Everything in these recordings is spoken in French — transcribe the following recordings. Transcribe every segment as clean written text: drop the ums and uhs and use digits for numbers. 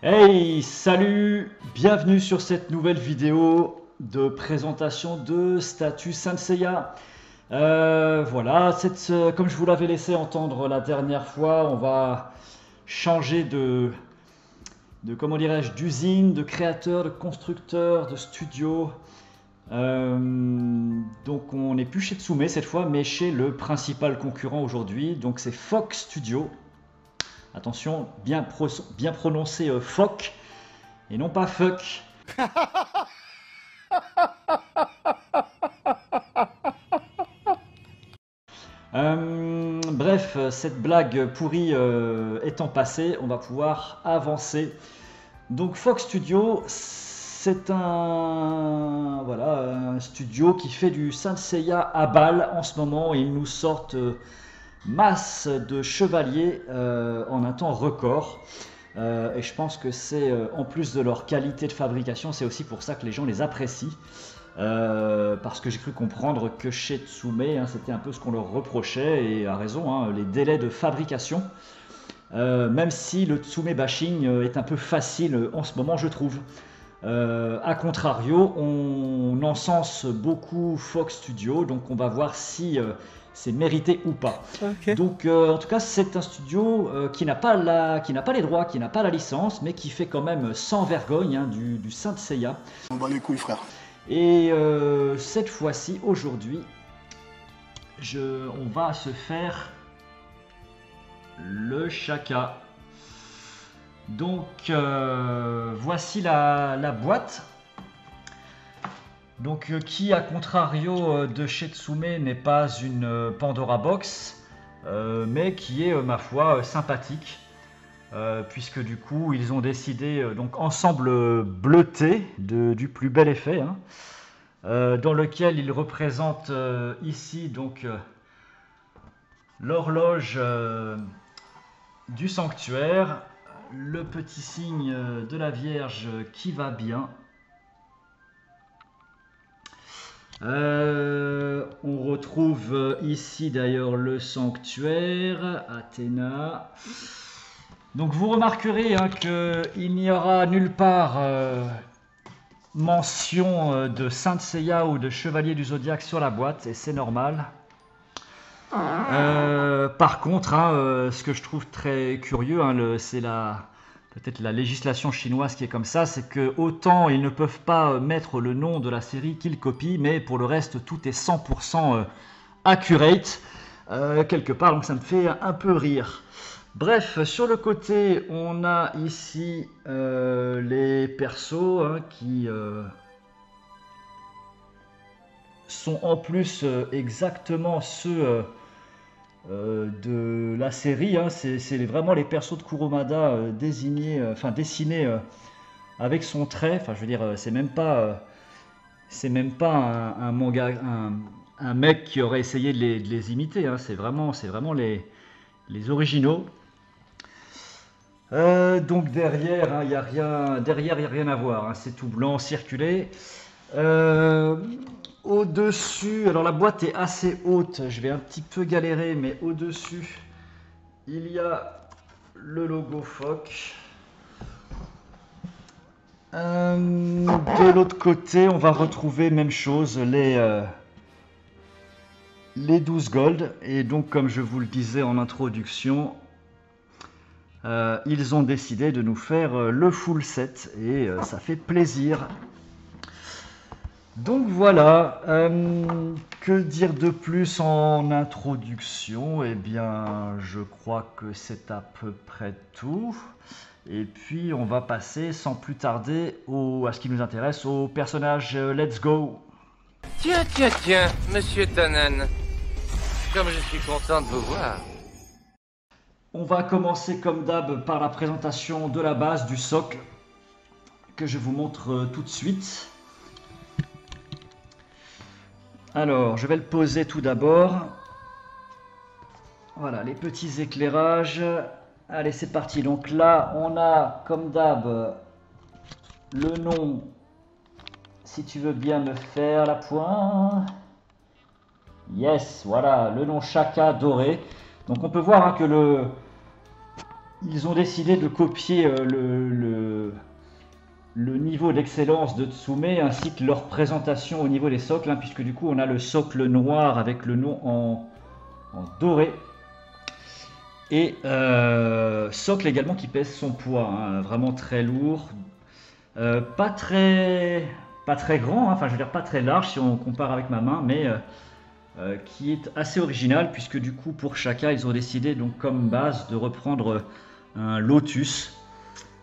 Hey, salut! Bienvenue sur cette nouvelle vidéo de présentation de Statue Saint Seiya. Voilà, comme je vous l'avais laissé entendre la dernière fois, on va changer de comment dirais-je, d'usine, de créateur, de constructeur, de studio. Donc on n'est plus chez Tsume cette fois, mais chez le principal concurrent aujourd'hui. Donc c'est Fox Studio. Attention, bien prononcer Fox et non pas fuck. Bref, cette blague pourrie étant passée, on va pouvoir avancer. Donc Fox Studio, c'est un studio qui fait du Saint Seiya à balle en ce moment. Ils nous sortent masse de chevaliers en un temps record. Et je pense que c'est, en plus de leur qualité de fabrication, c'est aussi pour ça que les gens les apprécient. Parce que j'ai cru comprendre que chez Tsume, c'était un peu ce qu'on leur reprochait, et à raison, les délais de fabrication. Même si le Tsume bashing est un peu facile en ce moment, je trouve. A contrario, on encense beaucoup Fox Studio, donc on va voir si c'est mérité ou pas. Ok. Donc en tout cas, c'est un studio qui n'a pas les droits, qui n'a pas la licence, mais qui fait quand même sans vergogne du Saint Seiya. On bat les couilles, frère. Et cette fois-ci, aujourd'hui, on va se faire le Shaka. Donc voici la boîte. Donc qui, à contrario de chez Tsume, n'est pas une Pandora Box, mais qui est, ma foi, sympathique. Puisque du coup ils ont décidé, donc ensemble bleuté du plus bel effet, dans lequel ils représentent ici donc l'horloge du sanctuaire, le petit signe de la Vierge qui va bien. On retrouve ici d'ailleurs le sanctuaire, Athéna. Donc vous remarquerez qu'il n'y aura nulle part mention de Saint Seiya ou de Chevalier du Zodiaque sur la boîte, et c'est normal. Par contre, ce que je trouve très curieux, c'est peut-être la législation chinoise qui est comme ça, c'est que autant ils ne peuvent pas mettre le nom de la série qu'ils copient, mais pour le reste tout est 100% accurate quelque part, donc ça me fait un peu rire. Bref, sur le côté, on a ici les persos qui sont en plus exactement ceux de la série. C'est vraiment les persos de Kurumada dessinés avec son trait. Enfin, je veux dire, c'est même pas un manga, un mec qui aurait essayé de les imiter. C'est vraiment les originaux. Donc derrière, il n'y a rien, derrière, il a rien à voir. C'est tout blanc, circulé. Au-dessus, alors la boîte est assez haute, je vais un petit peu galérer, mais au-dessus, il y a le logo Fox. De l'autre côté, on va retrouver même chose, les 12 gold. Et donc, comme je vous le disais en introduction, ils ont décidé de nous faire le full set, et ça fait plaisir. Donc voilà, que dire de plus en introduction? Eh bien, je crois que c'est à peu près tout. Et puis, on va passer sans plus tarder à ce qui nous intéresse, au personnage. Let's go! Tiens, monsieur Tannen. Comme je suis content de vous voir. On va commencer comme d'hab par la présentation de la base, du socle, que je vous montre tout de suite. Alors, je vais le poser tout d'abord. Voilà, les petits éclairages. Allez, c'est parti. Donc là, on a, comme d'hab, le nom. Si tu veux bien me faire la pointe. Yes, voilà, le nom Shaka doré. Donc on peut voir que ils ont décidé de copier le niveau d'excellence de Tsume ainsi que leur présentation au niveau des socles, hein, puisque du coup on a le socle noir avec le nom en doré. Et socle également qui pèse son poids, hein, vraiment très lourd, pas très grand, hein, enfin je veux dire pas très large si on compare avec ma main, mais qui est assez original puisque du coup pour chacun ils ont décidé donc comme base de reprendre un lotus,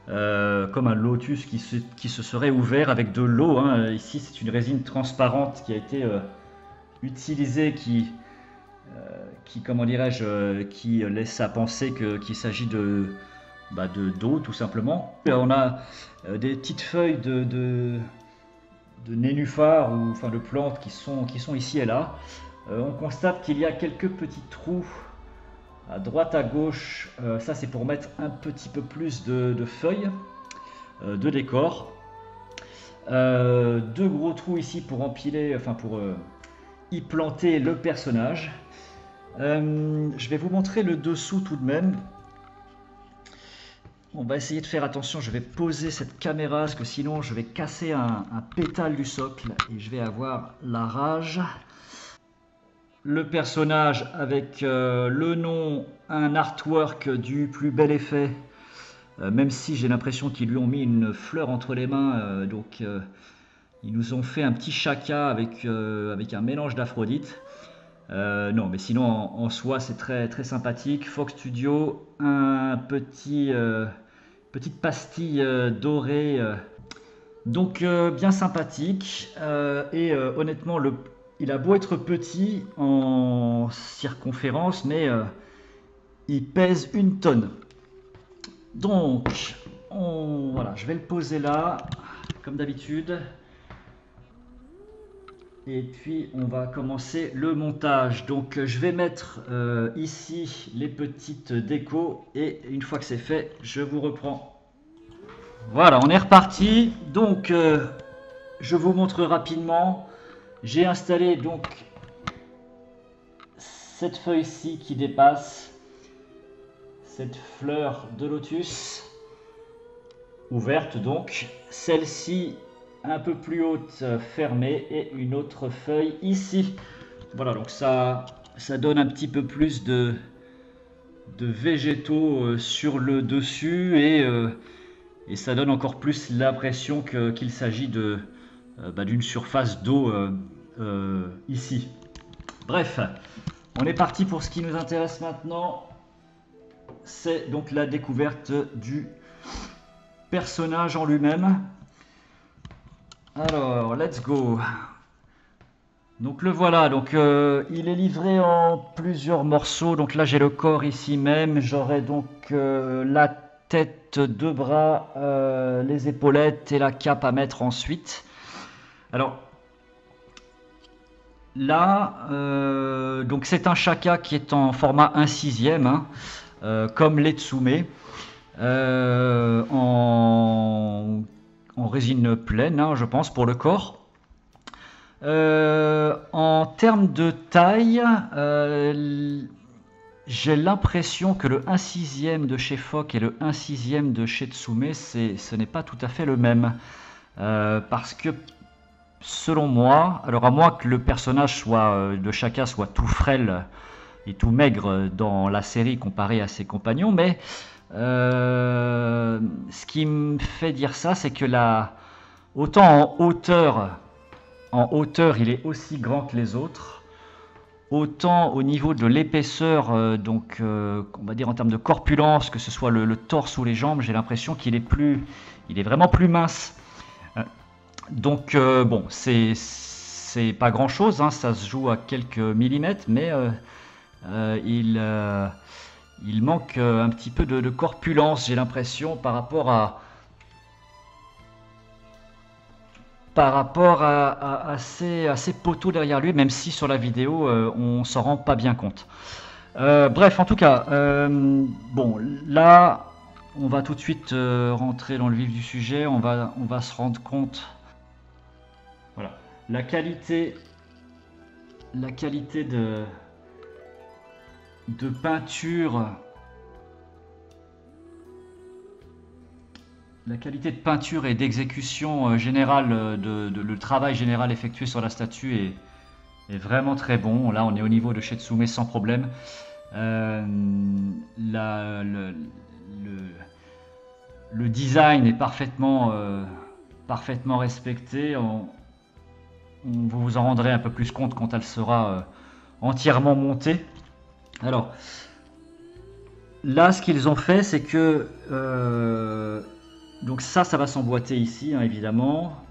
comme un lotus qui se serait ouvert avec de l'eau, hein. Ici c'est une résine transparente qui a été utilisée, comment dirais-je, qui laisse à penser qu'il s'agit d'eau tout simplement. On a des petites feuilles de nénuphars ou enfin de plantes qui sont ici et là. On constate qu'il y a quelques petits trous à droite à gauche. Ça c'est pour mettre un petit peu plus de feuilles de décor. Deux gros trous ici pour empiler, enfin pour y planter le personnage. Je vais vous montrer le dessous tout de même. On va essayer de faire attention, je vais poser cette caméra parce que sinon je vais casser un pétale du socle et je vais avoir la rage. Le personnage avec le nom, un artwork du plus bel effet, même si j'ai l'impression qu'ils lui ont mis une fleur entre les mains, donc ils nous ont fait un petit chaka avec un mélange d'Aphrodite. Non, mais sinon en soi c'est très très sympathique. Fox Studio, un petite pastille dorée, donc bien sympathique. Et honnêtement, il a beau être petit en circonférence, mais il pèse 1 tonne. Donc, voilà, je vais le poser là, comme d'habitude. Et puis on va commencer le montage. Donc je vais mettre ici les petites décos et une fois que c'est fait, je vous reprends. Voilà, on est reparti. Donc je vous montre rapidement. J'ai installé donc cette feuille-ci qui dépasse, cette fleur de lotus ouverte donc, celle-ci un peu plus haute fermée et une autre feuille ici. Voilà, donc ça donne un petit peu plus de végétaux sur le dessus et ça donne encore plus l'impression qu'il s'agit d'une surface d'eau ici. Bref, on est parti pour ce qui nous intéresse maintenant. C'est donc la découverte du personnage en lui-même. Alors, let's go. Donc le voilà, donc il est livré en plusieurs morceaux. Donc là j'ai le corps ici même, j'aurai donc la tête, 2 bras, les épaulettes et la cape à mettre ensuite. Alors là, donc c'est un shaka qui est en format 1/6, hein, comme les Tsume, en résine pleine, hein, je pense, pour le corps. En termes de taille, j'ai l'impression que le 1/6 de chez Fock et le 1/6 de chez Tsume, ce n'est pas tout à fait le même. Parce que, selon moi, alors à moins que le personnage de Shaka soit tout frêle et tout maigre dans la série comparé à ses compagnons, mais ce qui me fait dire ça, c'est que autant en hauteur, il est aussi grand que les autres, autant au niveau de l'épaisseur, donc on va dire en termes de corpulence, que ce soit le torse ou les jambes, j'ai l'impression qu'il est vraiment plus mince. Donc bon, c'est pas grand chose, hein, ça se joue à quelques millimètres, mais il manque un petit peu de corpulence, j'ai l'impression, par rapport à ces poteaux derrière lui, même si sur la vidéo on s'en rend pas bien compte. Bref, en tout cas, bon, là on va tout de suite rentrer dans le vif du sujet. On va se rendre compte, voilà, la qualité de peinture la qualité de peinture et d'exécution générale, le travail général effectué sur la statue est vraiment très bon. Là, on est au niveau de Chez-Tsume sans problème. Euh, la- le design est parfaitement respecté. Vous vous en rendrez un peu plus compte quand elle sera entièrement montée. Alors, là, ce qu'ils ont fait, c'est que donc ça va s'emboîter ici, hein, évidemment,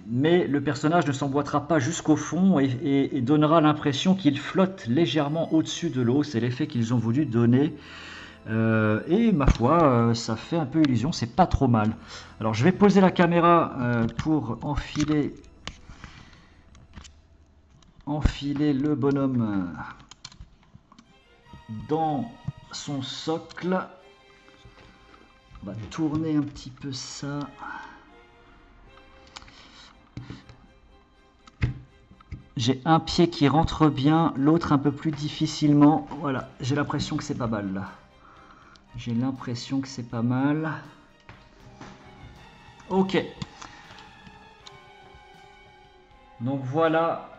mais le personnage ne s'emboîtera pas jusqu'au fond et donnera l'impression qu'il flotte légèrement au-dessus de l'eau. C'est l'effet qu'ils ont voulu donner. Et ma foi, ça fait un peu illusion, c'est pas trop mal. Alors je vais poser la caméra pour enfiler le bonhomme dans son socle. On va tourner un petit peu ça. J'ai un pied qui rentre bien, l'autre un peu plus difficilement. Voilà, j'ai l'impression que c'est pas mal là. J'ai l'impression que c'est pas mal. Ok. Donc voilà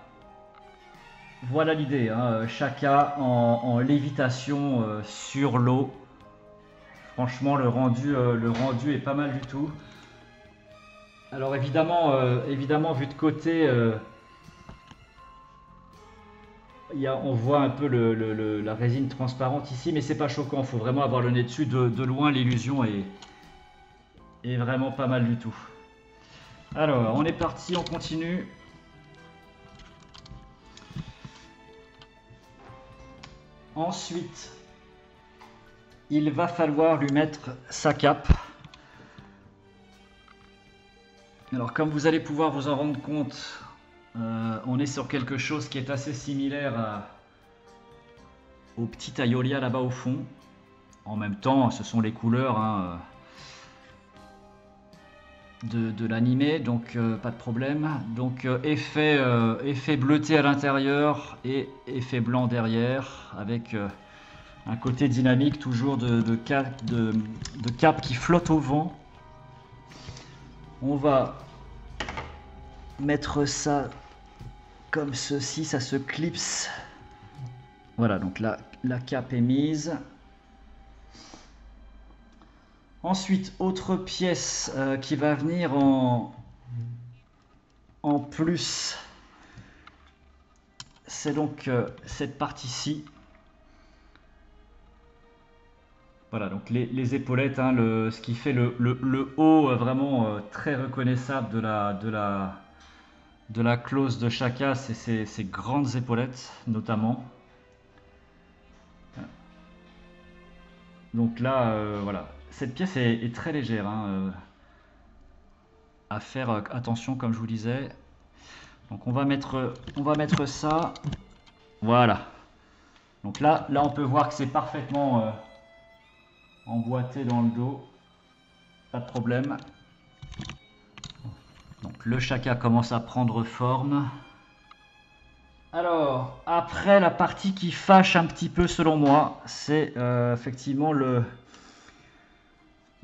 l'idée, hein. Shaka en lévitation sur l'eau. Franchement, le rendu est pas mal du tout. Alors évidemment, vu de côté, on voit un peu la résine transparente ici, mais c'est pas choquant. Il faut vraiment avoir le nez dessus. De loin, l'illusion est vraiment pas mal du tout. Alors, on est parti, on continue. Ensuite, il va falloir lui mettre sa cape. Alors, comme vous allez pouvoir vous en rendre compte, on est sur quelque chose qui est assez similaire au petit Aiolia là-bas au fond. En même temps, ce sont les couleurs de l'animé, donc pas de problème. Donc effet bleuté à l'intérieur et effet blanc derrière, avec un côté dynamique toujours de cape qui flotte au vent. On va mettre ça comme ceci, ça se clipse. Voilà, donc là, la cape est mise. Ensuite, autre pièce qui va venir en plus, c'est donc cette partie-ci. Voilà, donc les épaulettes, hein, ce qui fait le haut vraiment très reconnaissable de la clause de Shaka, c'est ces grandes épaulettes notamment. Donc là, voilà. Cette pièce est très légère, hein, à faire attention comme je vous disais. Donc on va mettre ça. Voilà. Donc là on peut voir que c'est parfaitement emboîté dans le dos. Pas de problème. Donc le Shaka commence à prendre forme. Alors, après la partie qui fâche un petit peu selon moi, c'est effectivement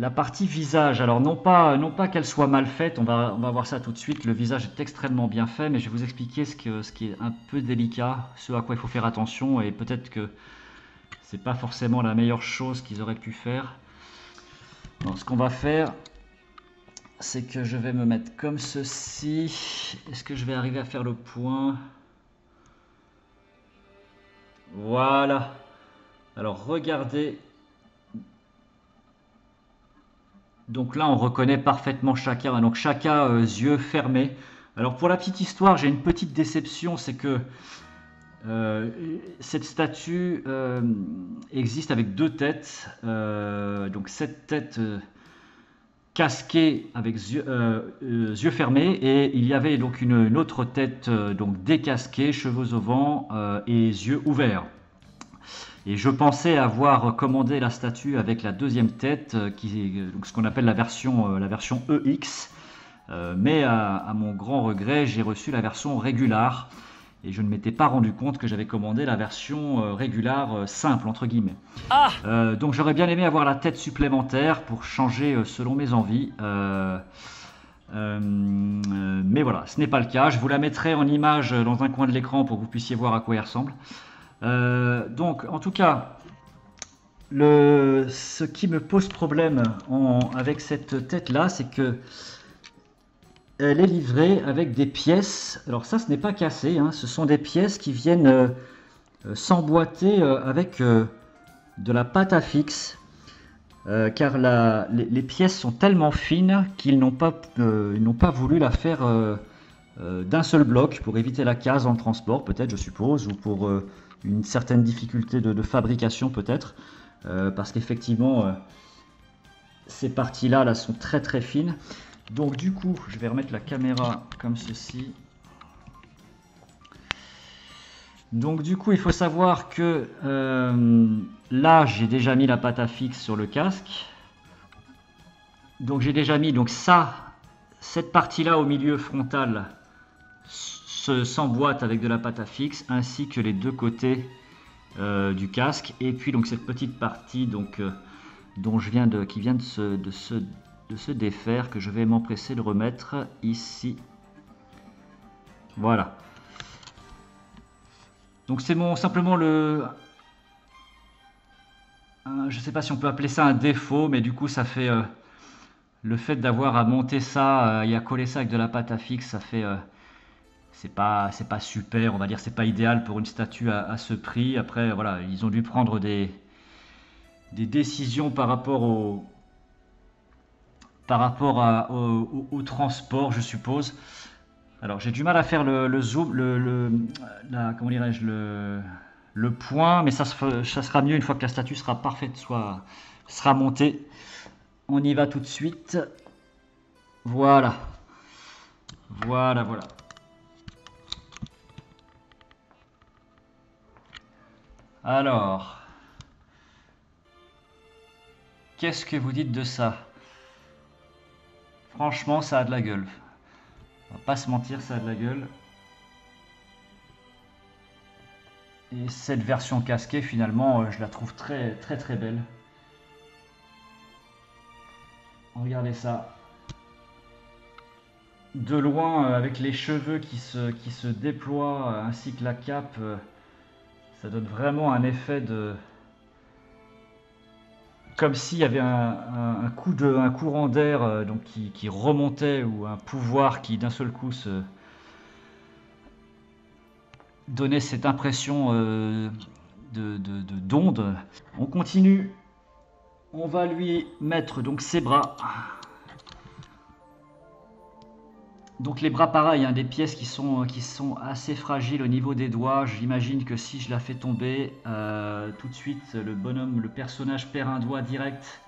la partie visage. Alors non pas qu'elle soit mal faite, on va voir ça tout de suite. Le visage est extrêmement bien fait, mais je vais vous expliquer ce qui est un peu délicat, ce à quoi il faut faire attention, et peut-être que c'est pas forcément la meilleure chose qu'ils auraient pu faire. Donc ce qu'on va faire, c'est que je vais me mettre comme ceci. Est-ce que je vais arriver à faire le point ? Voilà. Alors regardez. Donc là on reconnaît parfaitement Shaka. Donc Shaka yeux fermés. Alors pour la petite histoire, j'ai une petite déception, c'est que cette statue existe avec deux têtes. Donc cette tête casquée avec yeux fermés, et il y avait donc une autre tête donc décasquée, cheveux au vent et yeux ouverts. Et je pensais avoir commandé la statue avec la deuxième tête, donc ce qu'on appelle la version EX, mais à mon grand regret, j'ai reçu la version régulière. et je ne m'étais pas rendu compte que j'avais commandé la version régulière simple entre guillemets. Donc j'aurais bien aimé avoir la tête supplémentaire pour changer selon mes envies. Mais voilà, ce n'est pas le cas. Je vous la mettrai en image dans un coin de l'écran pour que vous puissiez voir à quoi elle ressemble. Donc en tout cas, ce qui me pose problème avec cette tête là, c'est que elle est livrée avec des pièces. Alors ça, ce n'est pas cassé, hein. Ce sont des pièces qui viennent s'emboîter avec de la pâte à fixe. Car les pièces sont tellement fines qu'ils n'ont pas voulu la faire d'un seul bloc pour éviter la casse dans le transport, peut-être, je suppose, ou pour une certaine difficulté de fabrication, peut-être. Parce qu'effectivement, ces parties-là là, sont très très fines. Donc du coup, je vais remettre la caméra comme ceci. Donc du coup, il faut savoir que là, j'ai déjà mis la pâte à fixe sur le casque. Donc j'ai déjà mis cette partie-là au milieu frontal s'emboîte avec de la pâte à fixe, ainsi que les deux côtés du casque. Et puis donc cette petite partie qui vient de se défaire, que je vais m'empresser de remettre ici. Voilà. Donc c'est simplement je ne sais pas si on peut appeler ça un défaut, mais du coup ça fait le fait d'avoir à monter ça et à coller ça avec de la pâte à fixe, ça fait c'est pas super, on va dire, c'est pas idéal pour une statue à ce prix. Après voilà, ils ont dû prendre des décisions par rapport au transport, je suppose. Alors j'ai du mal à faire le zoom, comment dirais-je, le point, mais ça sera mieux une fois que la statue sera parfaite, sera montée. On y va tout de suite. Voilà. Voilà. Alors, qu'est-ce que vous dites de ça? Franchement, ça a de la gueule. On va pas se mentir, ça a de la gueule. Et cette version casquée, finalement, je la trouve très très belle. Regardez ça. De loin, avec les cheveux qui se déploient, ainsi que la cape, ça donne vraiment un effet de... Comme s'il y avait un courant d'air qui remontait, ou un pouvoir qui d'un seul coup se donnait cette impression d'onde. On continue. On va lui mettre donc ses bras. Donc les bras pareil, hein, des pièces qui sont assez fragiles au niveau des doigts. J'imagine que si je la fais tomber, tout de suite le personnage perd un doigt direct.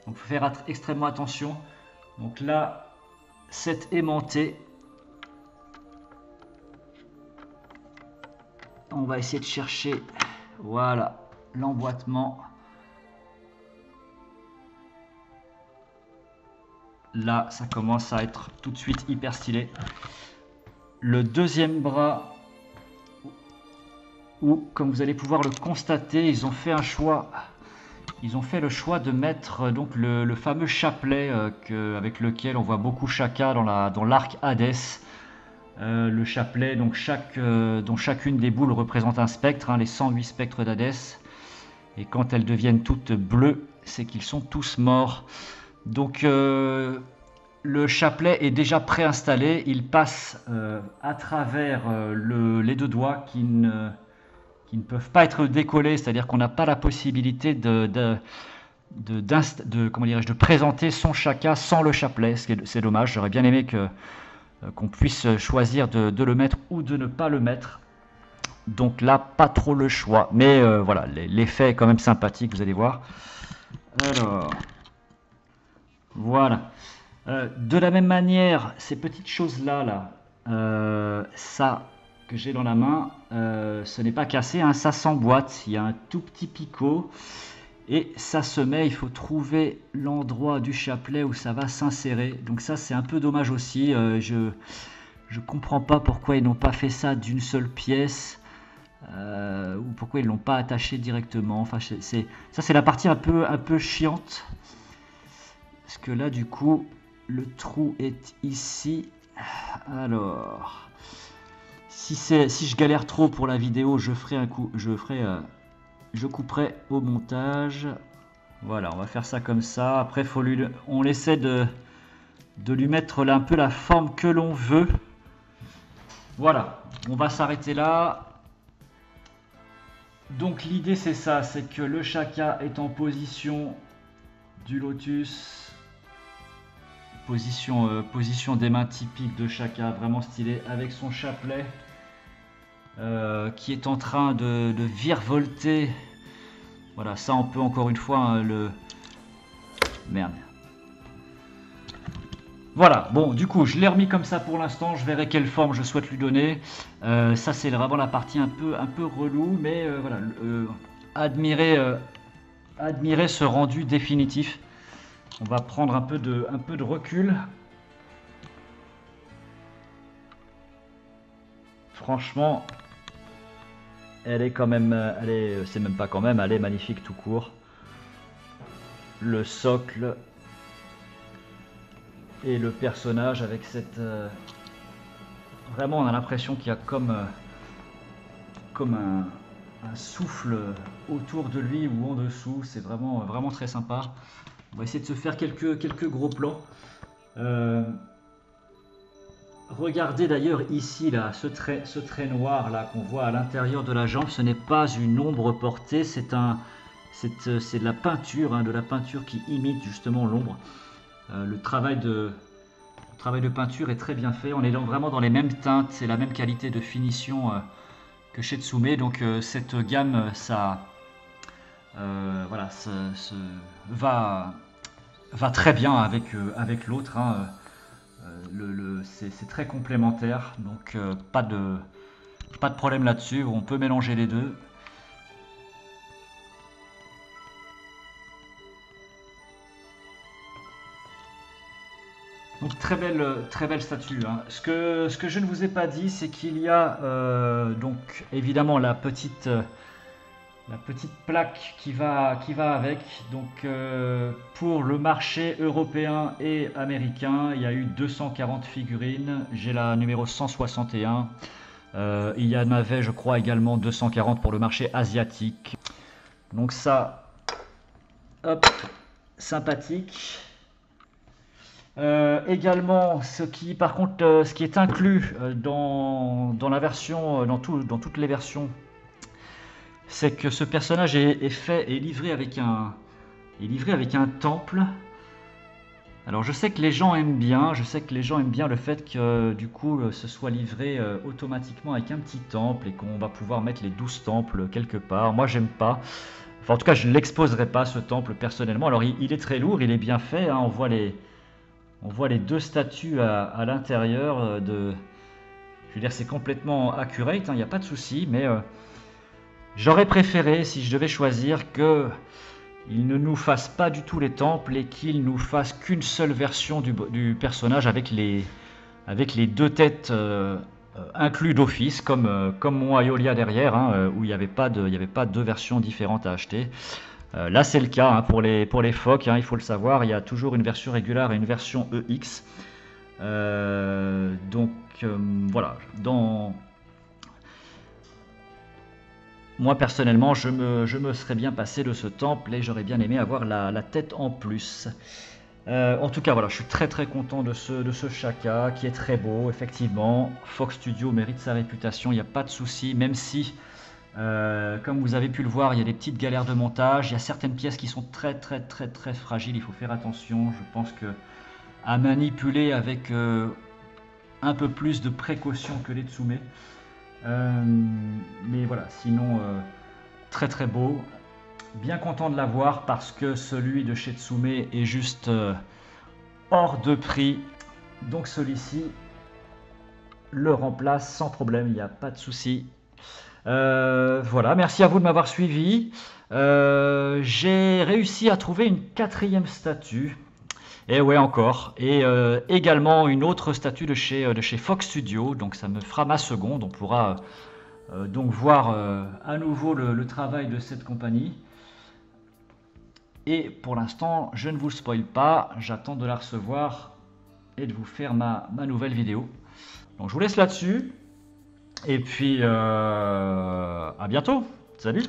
Donc il faut faire extrêmement attention. Donc là, c'est aimanté. On va essayer de chercher, voilà, l'emboîtement. Là, ça commence à être tout de suite hyper stylé. Le deuxième bras, où, comme vous allez pouvoir le constater, ils ont fait un choix. Ils ont fait le choix de mettre donc le fameux chapelet avec lequel on voit beaucoup Shaka dans l'arc Hades. Le chapelet, donc dont chacune des boules représente un spectre, hein, les 108 spectres d'Hadès. Et quand elles deviennent toutes bleues, c'est qu'ils sont tous morts. Donc le chapelet est déjà préinstallé, il passe à travers les deux doigts qui ne peuvent pas être décollés, c'est-à-dire qu'on n'a pas la possibilité de présenter son Shaka sans le chapelet. C'est dommage, j'aurais bien aimé qu'on puisse choisir de le mettre ou de ne pas le mettre. Donc là, pas trop le choix, mais voilà, l'effet est quand même sympathique, vous allez voir. Alors... Voilà. De la même manière, ces petites choses-là, ça que j'ai dans la main, ce n'est pas cassé, hein, ça s'emboîte. Il y a un tout petit picot et ça se met. Il faut trouver l'endroit du chapelet où ça va s'insérer. Donc ça, c'est un peu dommage aussi. Je Je comprends pas pourquoi ils n'ont pas fait ça d'une seule pièce. Ou pourquoi ils l'ont pas attaché directement. Enfin, ça c'est la partie un peu chiante. Parce que là, du coup, le trou est ici. Alors, si je galère trop pour la vidéo, je couperai au montage. Voilà, on va faire ça comme ça. Après, on essaie de lui mettre là un peu la forme que l'on veut. Voilà, on va s'arrêter là. Donc l'idée c'est ça, c'est que le Shaka est en position du lotus, position des mains typique de Shaka, vraiment stylé, avec son chapelet qui est en train de virevolter. Voilà, ça on peut encore une fois hein, Merde. Voilà, bon, du coup, je l'ai remis comme ça pour l'instant. Je verrai quelle forme je souhaite lui donner. Ça, c'est vraiment la partie un peu relou, mais voilà, admirer ce rendu définitif. On va prendre un peu de recul. Franchement, elle est quand même, c'est même pas quand même, elle est magnifique tout court. Le socle. Et le personnage avec cette... vraiment on a l'impression qu'il y a comme un souffle autour de lui ou en dessous. C'est vraiment très sympa. On va essayer de se faire quelques gros plans. Regardez d'ailleurs ici là, ce trait noir là qu'on voit à l'intérieur de la jambe. Ce n'est pas une ombre portée, c'est de la peinture, hein, de la peinture qui imite justement l'ombre. Le travail de peinture est très bien fait. On est vraiment dans les mêmes teintes, c'est la même qualité de finition que chez Tsume. Donc cette gamme, voilà, va très bien avec l'autre. Hein. C'est très complémentaire, donc pas de problème là-dessus. On peut mélanger les deux. Donc très belle statue. Hein. Ce que je ne vous ai pas dit, c'est qu'il y a donc évidemment la petite plaque qui va avec. Donc pour le marché européen et américain, il y a eu 240 figurines. J'ai la numéro 161. Il y en avait, je crois, également 240 pour le marché asiatique. Donc ça, hop, sympathique. Également, ce qui est inclus dans la version, dans toutes les versions, c'est que ce personnage est livré avec un temple. Alors je sais que les gens aiment bien, le fait que du coup ce soit livré automatiquement avec un petit temple et qu'on va pouvoir mettre les 12 temples quelque part. Moi j'aime pas. Enfin en tout cas je ne l'exposerai pas ce temple personnellement. Alors il est très lourd, il est bien fait, hein, on voit les deux statues à l'intérieur je veux dire, c'est complètement accurate, il n'y a pas de souci, mais j'aurais préféré, si je devais choisir, qu'il ne nous fasse pas du tout les temples et qu'il nous fasse qu'une seule version du personnage avec les deux têtes inclus d'office, comme mon Aeolia derrière, hein, où il n'y avait pas deux versions différentes à acheter. Là c'est le cas hein, pour les phoques, hein, il faut le savoir, il y a toujours une version régulière et une version EX. Donc voilà, moi personnellement je me serais bien passé de ce temple et j'aurais bien aimé avoir la tête en plus. En tout cas voilà, je suis très content de ce Shaka qui est très beau, effectivement. Fox Studio mérite sa réputation, il n'y a pas de souci, même si comme vous avez pu le voir, il y a des petites galères de montage, il y a certaines pièces qui sont très fragiles, il faut faire attention. Je pense que à manipuler avec un peu plus de précaution que les Tsume. Mais voilà, sinon très beau. Bien content de l'avoir parce que celui de chez Tsume est juste hors de prix. Donc celui-ci le remplace sans problème, il n'y a pas de souci. Voilà, merci à vous de m'avoir suivi. J'ai réussi à trouver une 4e statue. Et ouais, encore. Et également une autre statue de chez Fox Studio. Donc ça me fera ma seconde. On pourra donc voir à nouveau le travail de cette compagnie. Et pour l'instant, je ne vous le spoil pas. J'attends de la recevoir et de vous faire ma nouvelle vidéo. Donc je vous laisse là-dessus. Et puis à bientôt. Salut!